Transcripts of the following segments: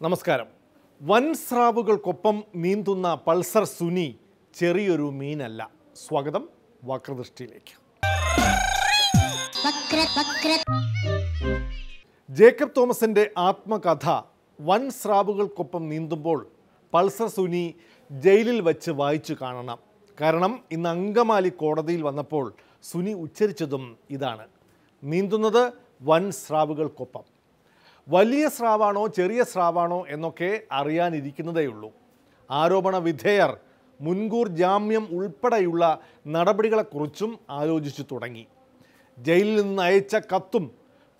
നമസ്കാരം. വൻ സ്രാവുകൾക്കൊപ്പം നീന്തുന്ന പൾസർ സുനി ചെറിയൊരു മീനല്ല. സ്വാഗതം വക്രദൃഷ്ടിയിലേക്ക്. ജേക്കബ് തോമസിൻ്റെ ആത്മകഥ വൻ സ്രാവുകൾക്കൊപ്പം നീന്തുമ്പോൾ പൾസർ സുനി ജയിലിൽ വച്ച് വായിച്ചു കാണണം. കാരണം ഇന്ന് അങ്കമാലി കോടതിയിൽ വന്നപ്പോൾ സുനി ഉച്ചരിച്ചതും ഇതാണ്: നീന്തുന്നത് വൻ സ്രാവുകൾക്കൊപ്പം. വലിയ സ്രാവാണോ ചെറിയ സ്രാവാണോ എന്നൊക്കെ അറിയാനിരിക്കുന്നതേയുള്ളൂ. ആരോപണ വിധേയർ മുൻകൂർ ജാമ്യം ഉൾപ്പെടെയുള്ള നടപടികളെക്കുറിച്ചും ആലോചിച്ചു തുടങ്ങി. ജയിലിൽ നിന്ന് അയച്ച കത്തും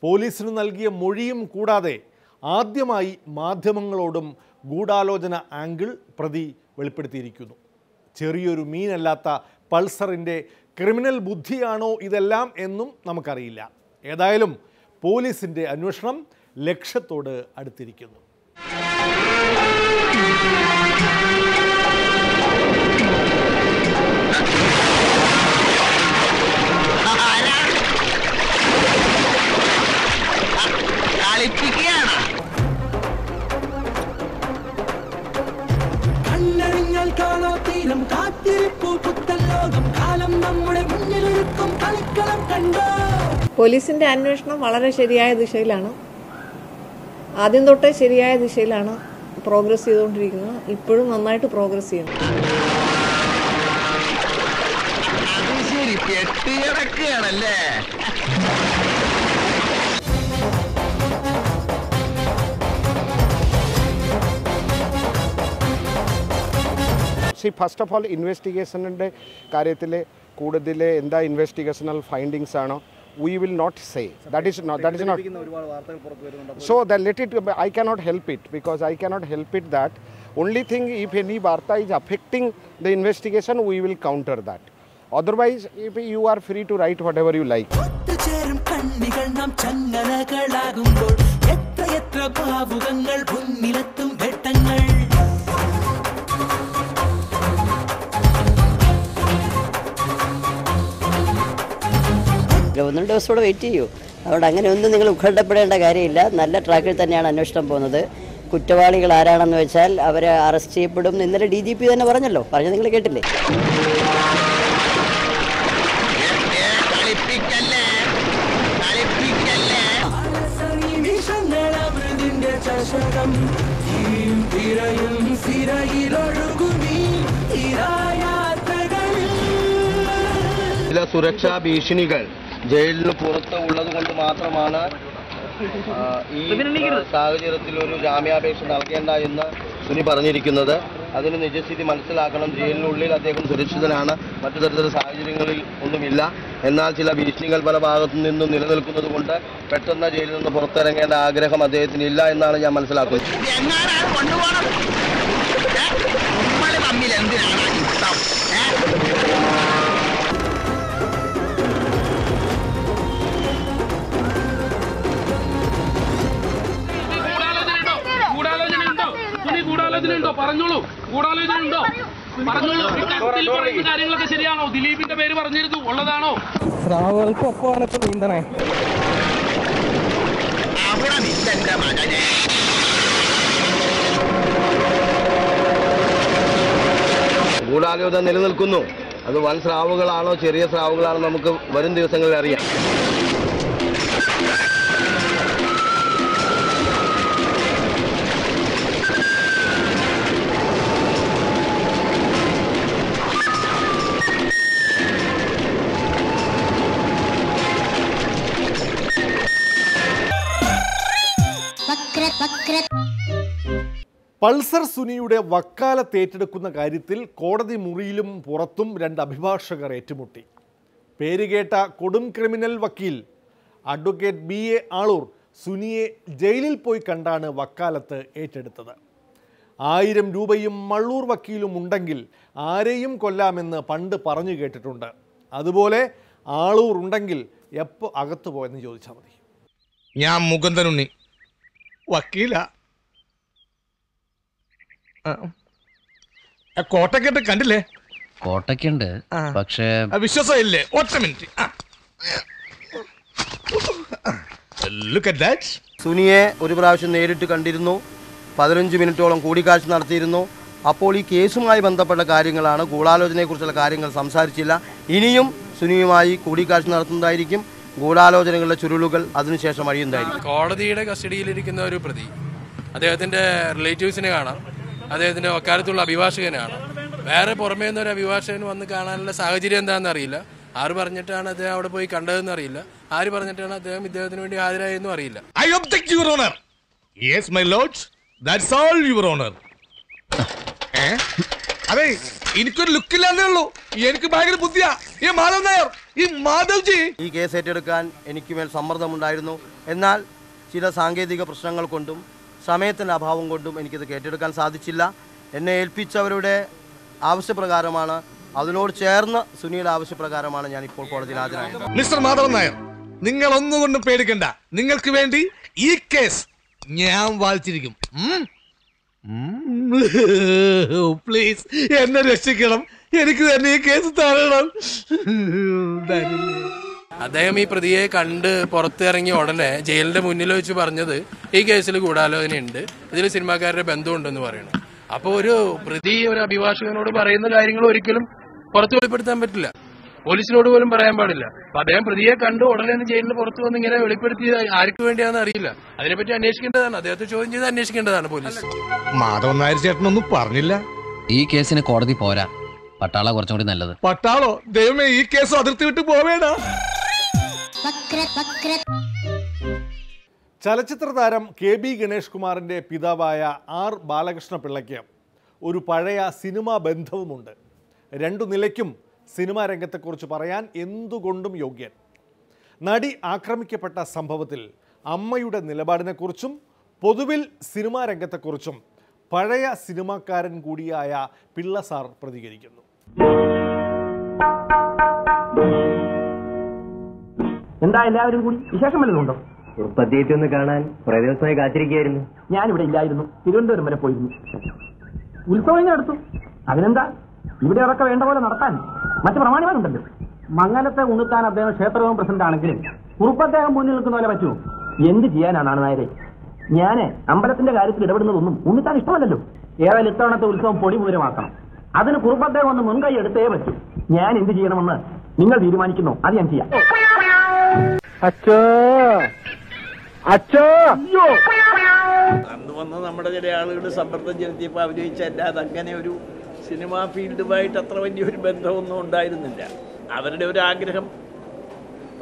പോലീസിന് നൽകിയ മൊഴിയും കൂടാതെ ആദ്യമായി മാധ്യമങ്ങളോടും ഗൂഢാലോചന ആംഗിൾ പ്രതി വെളിപ്പെടുത്തിയിരിക്കുന്നു. ചെറിയൊരു മീനല്ലാത്ത പൾസറിൻ്റെ ക്രിമിനൽ ബുദ്ധിയാണോ ഇതെല്ലാം എന്നും നമുക്കറിയില്ല. ഏതായാലും പോലീസിൻ്റെ അന്വേഷണം ലക്ഷ്യത്തോട് അടുത്തിരിക്കുന്നു. പോലീസിന്റെ അന്വേഷണം വളരെ ശരിയായ ദിശയിലാണ്. ആദ്യം തൊട്ടേ ശരിയായ ദിശയിലാണ് പ്രോഗ്രസ് ചെയ്തുകൊണ്ടിരിക്കുന്നത്. ഇപ്പോഴും നന്നായിട്ട് പ്രോഗ്രസ് ചെയ്യുന്നു. ഫസ്റ്റ് ഓഫ് ഓൾ ഇൻവെസ്റ്റിഗേഷൻ്റെ കാര്യത്തിൽ കൂടുതൽ എന്താ ഇൻവെസ്റ്റിഗേഷണൽ ഫൈൻഡിങ്സ് ആണോ we will not say. That is not so that let it. I cannot help it because I cannot help it that only thing, if any varta is affecting the investigation, we will counter that. Otherwise, if you are free to write whatever you like. ഒന്ന് ദിവസത്തോടെ wait ചെയ്യൂ. അതുകൊണ്ട് അങ്ങനെ ഒന്നും നിങ്ങൾ ഉത്കണ്ഠപ്പെടേണ്ട കാര്യമില്ല. നല്ല ട്രാക്കിൽ തന്നെയാണ് അന്വേഷണം പോകുന്നത്. കുറ്റവാളികൾ ആരാണെന്ന് വെച്ചാൽ അവരെ അറസ്റ്റ് ചെയ്യപ്പെടും. ഇന്നലെ DGP തന്നെ പറഞ്ഞല്ലോ. പറഞ്ഞത് നിങ്ങൾ കേട്ടില്ലേ? ചില സുരക്ഷാ ഭീഷണികൾ ജയിലിന് പുറത്ത് ഉള്ളത് കൊണ്ട് മാത്രമാണ് ഈ സാഹചര്യത്തിൽ ഒരു ജാമ്യാപേക്ഷ നൽകേണ്ട എന്ന് സുനി പറഞ്ഞിരിക്കുന്നത്. അതിന് നിജസ്ഥിതി മനസ്സിലാക്കണം. ജയിലിനുള്ളിൽ അദ്ദേഹം സുരക്ഷിതനാണ്. മറ്റു തരത്തിലുള്ള സാഹചര്യങ്ങളിൽ ഒന്നുമില്ല. എന്നാൽ ചില ഭീഷണികൾ പല ഭാഗത്തു നിന്നും നിലനിൽക്കുന്നത് കൊണ്ട് പെട്ടെന്ന് ജയിലിൽ നിന്ന് പുറത്തിറങ്ങേണ്ട ആഗ്രഹം അദ്ദേഹത്തിന് ഇല്ല എന്നാണ് ഞാൻ മനസ്സിലാക്കുന്നത്. പറഞ്ഞോളൂ, ഗൂഢാലോചനയുണ്ടോ? പറഞ്ഞോളൂ. കാര്യങ്ങളൊക്കെ ശരിയാണോ? ദിലീപിന്റെ പേര് പറഞ്ഞിരുന്നു, ഉള്ളതാണോ? സ്രാവുകൾക്കൊപ്പമാണ് ഇപ്പൊ നീന്തണേ. ഗൂഢാലോചന നിലനിൽക്കുന്നു. അത് വൻ സ്രാവുകളാണോ ചെറിയ സ്രാവുകളാണോ നമുക്ക് വരും ദിവസങ്ങളിൽ അറിയാം. പൾസർ സുനിയുടെ വക്കാലത്ത് ഏറ്റെടുക്കുന്ന കാര്യത്തിൽ കോടതി മുറിയിലും പുറത്തും രണ്ട് അഭിഭാഷകർ ഏറ്റുമുട്ടി. പേരുകേട്ട കൊടും ക്രിമിനൽ വക്കീൽ അഡ്വക്കേറ്റ് BA ആളൂർ സുനിയെ ജയിലിൽ പോയി കണ്ടാണ് വക്കാലത്ത് ഏറ്റെടുത്തത്. 1000 രൂപയും മള്ളൂർ വക്കീലും ഉണ്ടെങ്കിൽ ആരെയും കൊല്ലാമെന്ന് പണ്ട് പറഞ്ഞു കേട്ടിട്ടുണ്ട്. അതുപോലെ ആളൂർ ഉണ്ടെങ്കിൽ എപ്പോൾ അകത്തു പോയെന്ന് ചോദിച്ചാൽ മതി. ഞാൻ മുകുന്ദനുണ്ണി, വക്കീല. കോട്ടക്കെട്ട് കണ്ടില്ലേ? കോട്ടയ്ക്കുണ്ട്, പക്ഷേ വിശ്വാസം ഇല്ലേ? ഒറ്റ മിനിറ്റ്. Look at that. സുനിയെ ഒരു പ്രാവശ്യം നേരിട്ട് കണ്ടിരുന്നു, 15 മിനിറ്റോളം കൂടിക്കാഴ്ച നടത്തിയിരുന്നു. അപ്പോൾ ഈ കേസുമായി ബന്ധപ്പെട്ട കാര്യങ്ങളാണ്, ഗൂഢാലോചനയെക്കുറിച്ചുള്ള കാര്യങ്ങൾ സംസാരിച്ചില്ല. ഇനിയും സുനിയുമായി കൂടിക്കാഴ്ച നടത്തുന്നതായിരിക്കും. ഗൂഢാലോചനകളുടെ ചുരുളുകൾ അതിനുശേഷം അഴിയുന്നതായിരിക്കും. കോടതിയുടെ കസ്റ്റഡിയിലിരിക്കുന്ന ഒരു പ്രതി അദ്ദേഹത്തിൻ്റെ റിലേറ്റീവ്സിനെ കാണാം, അദ്ദേഹത്തിൻ്റെ വക്കാലത്തുള്ള അഭിഭാഷകനെ കാണാം. വേറെ പുറമേ നിന്നൊരു അഭിഭാഷകന് വന്ന് കാണാനുള്ള സാഹചര്യം എന്താണെന്ന് അറിയില്ല. ആര് പറഞ്ഞിട്ടാണ് അദ്ദേഹം അവിടെ പോയി കണ്ടതെന്ന് അറിയില്ല. ആര് പറഞ്ഞിട്ടാണ് അദ്ദേഹം ഇദ്ദേഹത്തിന് വേണ്ടി ഹാജരായെന്നും അറിയില്ല. I object, Your Honor. Yes, my lord. That's all, Your Honor. അതെ, എനിക്കൊരു ലുക്കില്ലാന്നേ ഉള്ളൂ. എനിക്ക് ഭയങ്കര ബുദ്ധിയാ. ഈ മാധവ് നായർ, ഈ മാധവ്ജി. ഈ കേസ് ഏറ്റെടുക്കാൻ എനിക്ക് മേൽ സമ്മർദ്ദമുണ്ടായിരുന്നു. എന്നാൽ ചില സാങ്കേതിക പ്രശ്നങ്ങൾ കൊണ്ടും സമയത്തിൻ്റെ അഭാവം കൊണ്ടും എനിക്കിത് ഏറ്റെടുക്കാൻ സാധിച്ചില്ല. എന്നെ ഏൽപ്പിച്ചവരുടെ ആവശ്യപ്രകാരമാണ്, അതിനോട് ചേർന്ന് സുനിയുടെ ആവശ്യപ്രകാരമാണ് ഞാൻ ഇപ്പോൾ കോടതിയിൽ ഹാജരായത്. മിസ്റ്റർ മാധവൻ നായർ, നിങ്ങൾ ഒന്നുകൊണ്ടും പേടിക്കണ്ട. നിങ്ങൾക്ക് വേണ്ടി ഈ കേസ് ഞാൻ വായിച്ചിരിക്കും. പ്ലീസ് എന്നെ രക്ഷിക്കണം. എനിക്ക് തന്നെ ഈ കേസ് തരണം. അദ്ദേഹം ഈ പ്രതിയെ കണ്ട് പുറത്തിറങ്ങിയ ഉടനെ ജയിലിന്റെ മുന്നിൽ വെച്ച് പറഞ്ഞത് ഈ കേസിൽ ഗൂഢാലോചനയുണ്ട്, ഇതിൽ സിനിമാക്കാരുടെ ബന്ധമുണ്ടെന്ന് പറയണം. അപ്പോൾ ഒരു പ്രതി ഒരു അഭിഭാഷകനോട് പറയുന്ന കാര്യങ്ങൾ ഒരിക്കലും പുറത്തു വെളിപ്പെടുത്താൻ പറ്റില്ല, പോലീസിനോട് പോലും പറയാൻ പാടില്ല. അപ്പൊ അദ്ദേഹം പ്രതിയെ കണ്ട് ഉടനെ ജയിലിന് പുറത്തു വന്ന് ഇങ്ങനെ വെളിപ്പെടുത്തിയത് ആർക്ക് വേണ്ടിയാണെന്ന് അറിയില്ല. അതിനെപ്പറ്റി അന്വേഷിക്കേണ്ടതാണ്, അദ്ദേഹത്തെ ചോദ്യം ചെയ്ത് അന്വേഷിക്കേണ്ടതാണ് പോലീസ്. മാധവൻ നായർ ചേട്ടനൊന്നും പറഞ്ഞില്ല. ഈ കേസിന് കോടതി പോരാ, പട്ടാള കുറച്ചും കൂടി നല്ലത്. പട്ടാളോ? ദൈവമേ, ഈ കേസ് അതിർത്തി വിട്ട് പോവേടാ. ചലച്ചിത്ര താരം KB ഗണേഷ് കുമാറിൻ്റെ പിതാവായ R ബാലകൃഷ്ണ പിള്ളയ്ക്ക് ഒരു പഴയ സിനിമാ ബന്ധവുമുണ്ട്. രണ്ടു നിലയ്ക്കും സിനിമാ രംഗത്തെക്കുറിച്ച് പറയാൻ എന്തുകൊണ്ടും യോഗ്യൻ. നടി ആക്രമിക്കപ്പെട്ട സംഭവത്തിൽ അമ്മയുടെ നിലപാടിനെക്കുറിച്ചും പൊതുവിൽ സിനിമാ രംഗത്തെക്കുറിച്ചും പഴയ സിനിമാക്കാരൻ കൂടിയായ പിള്ള സാർ പ്രതികരിക്കുന്നു. എന്താ എല്ലാവരും കൂടി വിശേഷം വല്ലതുണ്ടോ? ഒന്ന് കാണാൻ കുറെ ദിവസമായി കാത്തിരിക്കുകയായിരുന്നു. ഞാനിവിടെ ഇല്ലായിരുന്നു, തിരുവനന്തപുരം വരെ പോയിരുന്നു. ഉത്സവം നടത്തും, അതിനെന്താ? ഇവിടെ അതൊക്കെ വേണ്ട പോലെ നടത്താൻ മറ്റു പ്രമാണിമാരുണ്ടല്ലോ. മംഗലത്തെ ഉണ്ണുത്താൻ അദ്ദേഹം ക്ഷേത്രവും പ്രസിഡന്റ് ആണെങ്കിലും കുറുപ്പദ്ദേഹം മുന്നിൽ നിൽക്കുന്ന പോലെ പറ്റുമോ? എന്ത് ചെയ്യാനാണ് നായരെ? ഞാന് അമ്പലത്തിന്റെ കാര്യത്തിൽ ഇടപെടുന്നതൊന്നും ഉണ്ണിത്താൻ ഇഷ്ടമല്ലല്ലോ. ഏതായാലും ഇത്തവണത്തെ ഉത്സവം പൊടിപൂരമാക്കണം. അതിന് കുറുപ്പദ്ദേഹം ഒന്ന് മുൻകൈ എടുത്തേ പറ്റൂ. ഞാൻ എന്ത് ചെയ്യണമെന്ന് നിങ്ങൾ തീരുമാനിക്കുന്നു, അത് ഞാൻ ചെയ്യാം. അന്ന് വന്ന് നമ്മുടെ ചില ആളുകൾ സമ്മർദ്ദം ചെലുത്തിയപ്പോൾ അഭിനയിച്ചല്ലാതെ അങ്ങനെ ഒരു സിനിമാ ഫീൽഡുമായിട്ട് അത്ര വലിയൊരു ബന്ധമൊന്നും ഉണ്ടായിരുന്നില്ല. അവരുടെ ഒരു ആഗ്രഹം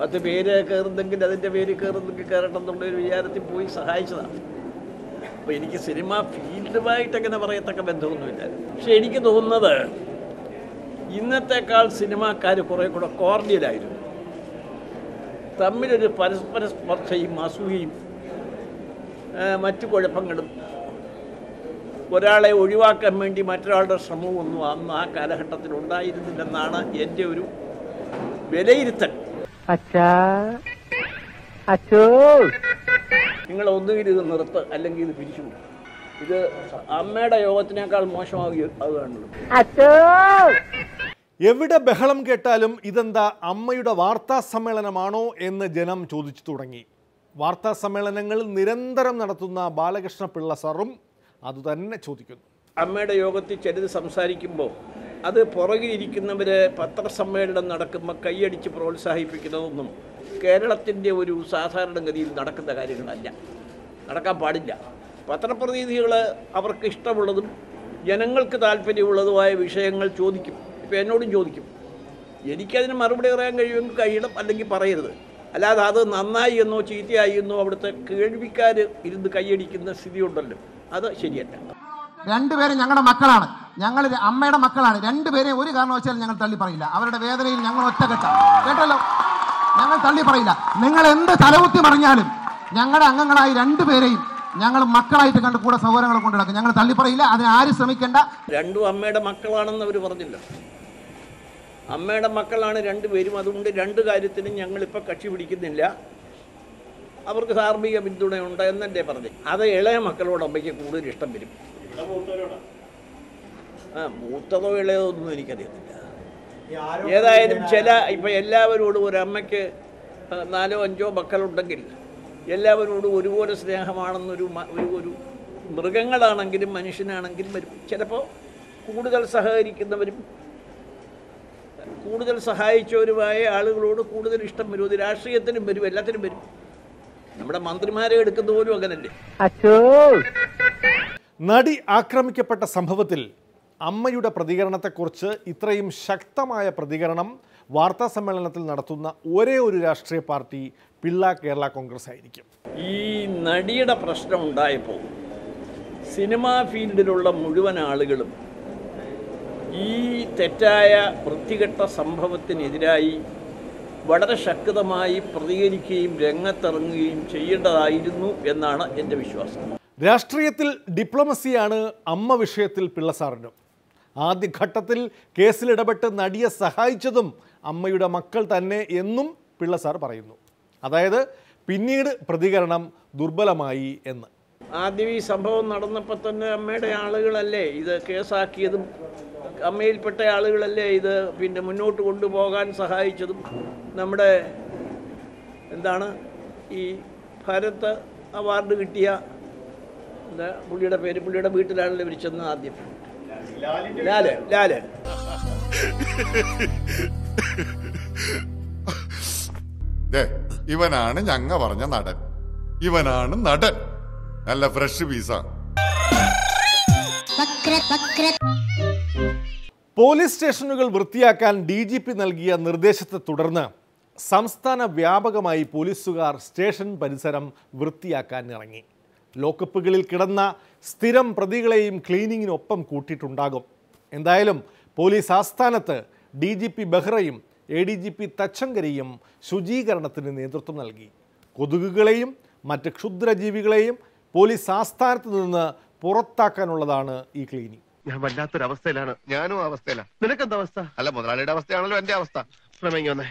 10 പേര് കയറുന്നെങ്കിൽ അതിൻ്റെ പേര് കയറുന്നെങ്കിൽ കയറണം എന്നുള്ളൊരു വിചാരത്തിൽ പോയി സഹായിച്ചതാണ്. അപ്പോൾ എനിക്ക് സിനിമാ ഫീൽഡുമായിട്ട് അങ്ങനെ പറയത്തക്ക ബന്ധമൊന്നുമില്ല. പക്ഷെ എനിക്ക് തോന്നുന്നത് ഇന്നത്തെക്കാൾ സിനിമാക്കാർ കുറേ കൂടെ കോർഡിയലായിരുന്നു. തമ്മിലൊരു പരസ്പര സ്പർശയും അസൂയയും മറ്റു കുഴപ്പങ്ങളും ഒരാളെ ഒഴിവാക്കാൻ വേണ്ടി മറ്റൊരാളുടെ ശ്രമവും ഒന്നും അന്ന് ആ കാലഘട്ടത്തിൽ ഉണ്ടായിരുന്നില്ലെന്നാണ് എൻ്റെ ഒരു വിലയിരുത്തൽ. നിങ്ങൾ ഒന്നുകിൽ ഇത് നിർത്ത്, അല്ലെങ്കിൽ ഇത് പിരിച്ചു. ഇത് അമ്മയുടെ യോഗത്തിനേക്കാൾ മോശമാകുകയാണല്ലോ. എവിടെ ബഹളം കേട്ടാലും ഇതെന്താ അമ്മയുടെ വാർത്താ സമ്മേളനമാണോ എന്ന് ജനം ചോദിച്ചു തുടങ്ങി. വാർത്താ സമ്മേളനങ്ങൾ നിരന്തരം നടത്തുന്ന ബാലകൃഷ്ണ പിള്ള സാറും അതുതന്നെ ചോദിക്കുന്നു. അമ്മയുടെ യോഗത്തിൽ ചിലത് സംസാരിക്കുമ്പോൾ അത് പുറകിലിരിക്കുന്നവരെ പത്രസമ്മേളനം നടക്കുമ്പോൾ കൈയടിച്ച് പ്രോത്സാഹിപ്പിക്കുന്നതൊന്നും കേരളത്തിൻ്റെ ഒരു സാധാരണഗതിയിൽ നടക്കുന്ന കാര്യങ്ങളല്ല, നടക്കാൻ പാടില്ല. പത്രപ്രതിനിധികൾ അവർക്ക് ഇഷ്ടമുള്ളതും ജനങ്ങൾക്ക് താല്പര്യമുള്ളതുമായ വിഷയങ്ങൾ ചോദിക്കും. ഇപ്പോൾ എന്നോടും ചോദിക്കും, എനിക്കതിന് മറുപടി പറയാൻ കഴിയുമെങ്കിൽ കഴിയണം, അല്ലെങ്കിൽ പറയരുത്. അല്ലാതെ അത് നന്നായി എന്നോ ചീത്തയായി എന്നോ അവിടുത്തെ കേൾവിക്കാർ ഇരുന്ന് കൈയടിക്കുന്ന സ്ഥിതി ഉണ്ടല്ലോ, അത് ശരിയല്ല. രണ്ടുപേരും ഞങ്ങളുടെ മക്കളാണ്, ഞങ്ങൾ അമ്മയുടെ മക്കളാണ്. രണ്ടുപേരെയും ഒരു കാരണവശാലും ഞങ്ങൾ തള്ളി പറയില്ല. അവരുടെ വേദനയിൽ ഞങ്ങൾ ഒറ്റക്കെട്ടാണ്, കേട്ടല്ലോ. ഞങ്ങൾ തള്ളി പറയില്ല. നിങ്ങൾ എന്ത് തലകുത്തി പറഞ്ഞാലും ഞങ്ങളുടെ അംഗങ്ങളായി രണ്ടുപേരെയും ഞങ്ങൾ മക്കളായിട്ട് കണ്ട് കൂടെ സഹോദരങ്ങളെ കൊണ്ട് നടക്കും. ഞങ്ങൾ തള്ളി പറയില്ല, അതിന് ആരും ശ്രമിക്കേണ്ട. രണ്ടും അമ്മയുടെ മക്കളാണെന്ന് അവർ പറഞ്ഞില്ല. അമ്മയുടെ മക്കളാണ് രണ്ടുപേരും. അതുകൊണ്ട് രണ്ട് കാര്യത്തിനും ഞങ്ങളിപ്പോൾ കക്ഷി പിടിക്കുന്നില്ല. അവർക്ക് ധാർമ്മിക പിന്തുണയുണ്ട് എന്നല്ലേ പറഞ്ഞു. അത് ഇളയ മക്കളോട് അമ്മയ്ക്ക് കൂടുതൽ ഇഷ്ടം വരും. മൂത്തതോ ഇളയതോ ഒന്നും എനിക്കറിയത്തില്ല. ഏതായാലും ഇപ്പം എല്ലാവരോടും ഒരു അമ്മയ്ക്ക് 4 or 5 മക്കളുണ്ടെങ്കിൽ എല്ലാവരോടും ഒരുപോലെ സ്നേഹമാണെന്നൊരു ഒരു മൃഗങ്ങളാണെങ്കിലും മനുഷ്യനാണെങ്കിലും വരും. ചിലപ്പോൾ കൂടുതൽ സഹകരിക്കുന്നവരും കൂടുതൽ സഹായിച്ചവരുമായ ആളുകളോട് കൂടുതൽ ഇഷ്ടം വരും. അത് രാഷ്ട്രീയത്തിനും വരും, എല്ലാത്തിനും വരും. നമ്മുടെ മന്ത്രിമാരെ എടുക്കുന്ന പോലും അങ്ങനല്ലേ. നടി ആക്രമിക്കപ്പെട്ട സംഭവത്തിൽ അമ്മയുടെ പ്രതികരണത്തെക്കുറിച്ച് ഇത്രയും ശക്തമായ പ്രതികരണം വാർത്താ സമ്മേളനത്തിൽ നടത്തുന്ന ഒരേ ഒരു രാഷ്ട്രീയ പാർട്ടി പിള്ള കേരള കോൺഗ്രസ് ആയിരിക്കും. ഈ നടിയുടെ പ്രശ്നം ഉണ്ടായപ്പോൾ സിനിമാ ഫീൽഡിലുള്ള മുഴുവൻ ആളുകളും ഈ തെറ്റായ വൃത്തികെട്ട സംഭവത്തിനെതിരായി വളരെ ശക്തമായി പ്രതികരിക്കുകയും രംഗത്തിറങ്ങുകയും ചെയ്യേണ്ടതായിരുന്നു എന്നാണ് എൻ്റെ വിശ്വാസം. രാഷ്ട്രീയത്തിൽ ഡിപ്ലോമസിയാണ് അമ്മ വിഷയത്തിൽ പിള്ളസാറിനും. ആദ്യഘട്ടത്തിൽ കേസിലിടപെട്ട് നടിയെ സഹായിച്ചതും അമ്മയുടെ മക്കൾ തന്നെ എന്നും പിള്ളസാർ പറയുന്നു. അതായത് പിന്നീട് പ്രതികരണം ദുർബലമായി എന്ന്. ആദ്യം ഈ സംഭവം നടന്നപ്പോൾ തന്നെ അമ്മയുടെ ആളുകളല്ലേ ഇത് കേസാക്കിയതും, അമ്മയിൽപ്പെട്ട ആളുകളല്ലേ ഇത് പിന്നെ മുന്നോട്ട് കൊണ്ടുപോകാൻ സഹായിച്ചതും. നമ്മുടെ എന്താണ് ഈ ഭാരത് അവാർഡ് കിട്ടിയ എന്താ പുള്ളിയുടെ പേര്, പുള്ളിയുടെ വീട്ടിലാണല്ലോ വിളിച്ചെന്ന് ആദ്യം ലാല് ഇവനാണ് ഞങ്ങ പറഞ്ഞ നടൻ. ഇവനാണ് നടൻ. നല്ല ഫ്രഷ് പീസ. പോലീസ് സ്റ്റേഷനുകൾ വൃത്തിയാക്കാൻ DGP നൽകിയ നിർദ്ദേശത്തെ തുടർന്ന് സംസ്ഥാന വ്യാപകമായി പോലീസുകാർ സ്റ്റേഷൻ പരിസരം വൃത്തിയാക്കാൻ ഇറങ്ങി. ലോക്കപ്പുകളിൽ കിടന്ന സ്ഥിരം പ്രതികളെയും ക്ലീനിങ്ങിനൊപ്പം കൂട്ടിയിട്ടുണ്ടാകും. എന്തായാലും പോലീസ് ആസ്ഥാനത്ത് DGP ബെഹ്റയും ADGP തച്ചങ്കരിയും ശുചീകരണത്തിന് നേതൃത്വം നൽകി. കൊതുകുകളെയും മറ്റ് ക്ഷുദ്രജീവികളെയും പോലീസ് ആസ്ഥാനത്ത് നിന്ന് പുറത്താക്കാനുള്ളതാണ് ഈ ക്ലീനിങ്. ഞാൻ വല്ലാത്തൊരവസ്ഥയിലാണ്. ഞാനും അവസ്ഥയിലാണ്. നിനക്കെന്താ അവസ്ഥ? അല്ല, മുതലാളിയുടെ അവസ്ഥയാണല്ലോ എന്റെ അവസ്ഥ. ശ്രമിങ്ങി വന്നേ.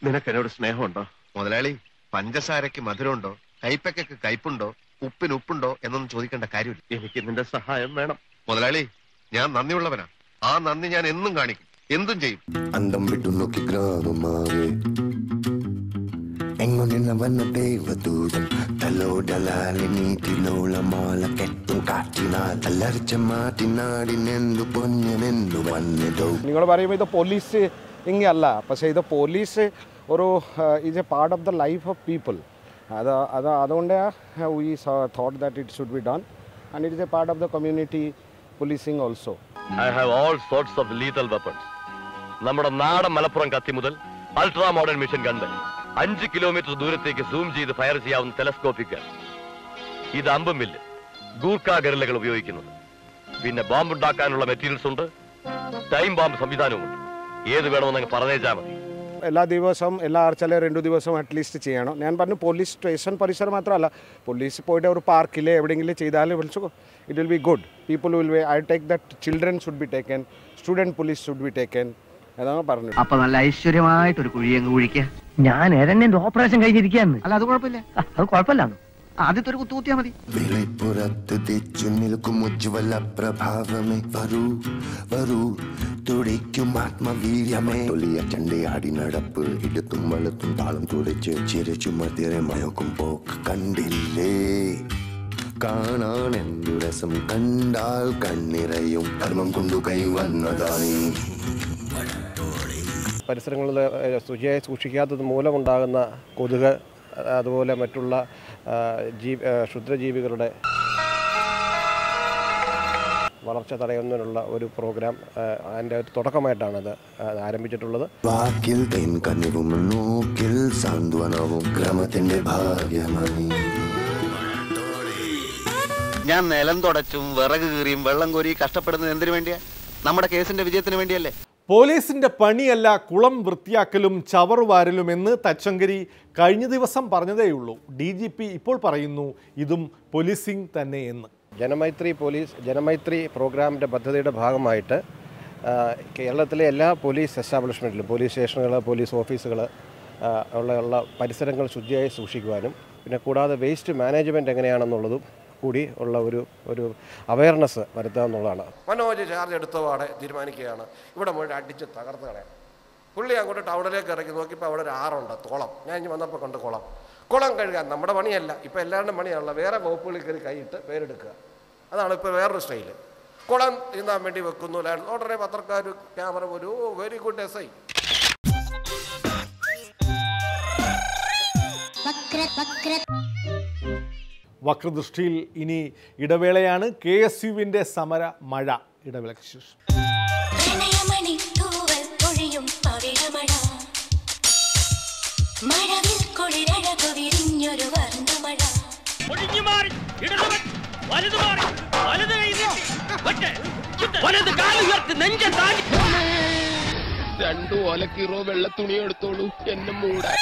നിനക്ക് എന്നോട് സ്നേഹമുണ്ടോ? മുതലാളി, പഞ്ചസാരക്ക് മധുരമുണ്ടോ, കൈപ്പയ്ക്ക് കയ്പുണ്ടോ, ഉപ്പിന് ഉപ്പുണ്ടോ എന്നൊന്നും ചോദിക്കേണ്ട കാര്യമില്ല. എനിക്ക് നിന്റെ സഹായം വേണം മുതലാളി. ഞാൻ നന്ദിയുള്ളവനാ. ആ നന്ദി ഞാൻ എന്നും കാണിക്കും, എന്തും ചെയ്യും. അന്തം വിട്ടു നോക്കി ഗ്രാമമാകെ എങ്ങു നിന്നവന്ന ദൈവദൂതൻ തലോടലാലെ നീതിലോളമാല കെട്ടും കാറ്റിനാൽ അലർച്ച മാറ്റിനാടിനെന്തു പൊന്നിനെന്തു വന്നതോ. നിങ്ങൾ പറയുമ്പോൾ ഇത് പോലീസ് ഇങ്ങല്ല, പക്ഷേ ഇത് പോലീസ് ഒരു is a part of the life of people. അതുകൊണ്ട് we thought that it should be done and it is a part of the community policing also. I have all sorts of lethal weapons. നമ്മുടെ നാടൻ മലപ്പുറം കത്തി മുതൽ ultra modern mission ഗണ്ട് 5 kilometre ദൂരത്തേക്ക് zoom ചെയ്ത് fire ചെയ്യാവുന്ന telescopic. ഇത് അമ്പും വില്ല്, ഗൂർഖ ഗറില്ലകൾ ഉപയോഗിക്കുന്നത്. പിന്നെ ബോംബ് ഉണ്ടാക്കാനുള്ള മെറ്റീരിയൽസ് ഉണ്ട്, ടൈം ബോംബ് സംവിധാനവുമുണ്ട്. ഏത് വേണമെന്ന് പറഞ്ഞേച്ചാൽ മതി. എല്ലാ ദിവസവും എല്ലാ ആഴ്ചയിലെ 2 ദിവസം അറ്റ്ലീസ്റ്റ് ചെയ്യണം. ഞാൻ പറഞ്ഞു പോലീസ് സ്റ്റേഷൻ പരിസരം മാത്രമല്ല, പോലീസ് പോയിട്ട് ഒരു പാർക്കിൽ എവിടെയെങ്കിലും ചെയ്താലും വിളിച്ചു it will be good. People will be I take that children should be taken, student police should be taken. അതാണ് പറഞ്ഞത്. അപ്പൊ നല്ല ഐശ്വര്യമായിട്ടൊരു കുഴിയങ്ങ് കുഴിക്കുക. ഞാൻ ഏതെന്നെ ഓപ്പറേഷൻ കഴിഞ്ഞിരിക്കുകയാണ്. അല്ല, അത് കുഴപ്പമില്ല, അത് കുഴപ്പമില്ല. ആദ്യത്തെ ഒരു കുത്തുകുത്തിയാ മതി. വിളിപ്പുറത്ത് തെച്ചു നിൽക്കും ഉജ്ജ്വല പ്രഭാവമേ വരൂ വരൂ തുടിക്കും ആത്മവീര്യമേ. തൊലിയ ചണ്ടയാടി നടപ്പ് ഇടത്തും വലത്തും താളം തുടിച്ച് ചിരിച്ചു മതിരെ മയക്കും പോക്ക് കണ്ടില്ലേ. കാണാൻ എന്തു രസം, കണ്ടാൽ കണ്ണിറയും കർമ്മം കൊണ്ടു കൈ വന്നതായി. പരിസരങ്ങളിൽ ശുചിയായി സൂക്ഷിക്കാത്തത് മൂലമുണ്ടാകുന്ന കൊതുക്, അതുപോലെ മറ്റുള്ള ക്ഷുദ്രജീവികളുടെ വളർച്ച തടയുന്നതിനുള്ള ഒരു പ്രോഗ്രാം അതിൻ്റെ തുടക്കമായിട്ടാണത് ആരംഭിച്ചിട്ടുള്ളത്. വാക്കിൽ തെൻകനിവും നോക്കിൽ സാന്ത്വനവും ഗ്രാമത്തിന്റെ ഭാഗ്യമായി. ഞാൻ നിലം തുടച്ചും വിറക് കീറിയും വെള്ളം കോരി കഷ്ടപ്പെടുന്നത് എന്തിനു വേണ്ടിയാ? നമ്മുടെ കേസിന്റെ വിജയത്തിന് വേണ്ടിയല്ലേ? പോലീസിന്റെ പണിയല്ല കുളം വൃത്തിയാക്കലും ചവറുവാരലുമെന്ന് തച്ചങ്കരി കഴിഞ്ഞ ദിവസം പറഞ്ഞതേയുള്ളൂ. DGP ഇപ്പോൾ പറയുന്നു ഇതും പോലീസിംഗ് തന്നെ എന്ന്. ജനമൈത്രി പ്രോഗ്രാമിൻ്റെ പദ്ധതിയുടെ ഭാഗമായിട്ട് കേരളത്തിലെ എല്ലാ പോലീസ് എസ്റ്റാബ്ലിഷ്മെൻറ്റിലും, പോലീസ് സ്റ്റേഷനുകൾ, പോലീസ് ഓഫീസുകൾ ഉള്ള പരിസരങ്ങൾ ശുചിയായി സൂക്ഷിക്കുവാനും, പിന്നെ കൂടാതെ വേസ്റ്റ് മാനേജ്മെൻറ്റ് എങ്ങനെയാണെന്നുള്ളതും കൂടി ഉള്ള ഒരു അവയർനെസ് വരുത്തുക എന്നുള്ളതാണ്. മനോജ് ചാർജ് എടുത്തപാടെ തീരുമാനിക്കുകയാണ് ഇവിടെ പോയിട്ട് അടിച്ച് തകർത്ത് കളയാം. പുള്ളി അങ്ങോട്ട് ടൗണിലേക്ക് ഇറക്കി നോക്കിയപ്പോൾ അവിടെ ഒരു ആറുണ്ട്, കുളം. ഞാൻ ഇനി വന്നപ്പോൾ കണ്ട് കുളം. കുളം കഴുകാൻ നമ്മുടെ പണിയല്ല, ഇപ്പം എല്ലാവരുടെയും പണിയാണല്ലോ. വേറെ വകുപ്പുകളിൽ കയറി കൈയിട്ട് പേരെടുക്കുക. അതാണ് ഇപ്പോൾ വേറൊരു സ്റ്റൈല്. കുളം തിന്നാൻ വേണ്ടി വെക്കുന്നു, ഉടനെ പത്രക്കാർ ക്യാമറ ഒരു വെരി ഗുഡ് SI. വക്രദൃഷ്ടിയിൽ ഇനി ഇടവേളയാണ്. KSUവിൻ്റെ സമര മഴ. ഇടവേളയ്ക്ക് ശേഷം രണ്ടു ഓലക്കീറോ വെള്ള തുണി എടുത്തോളൂ, എന്നെ മൂടാൻ.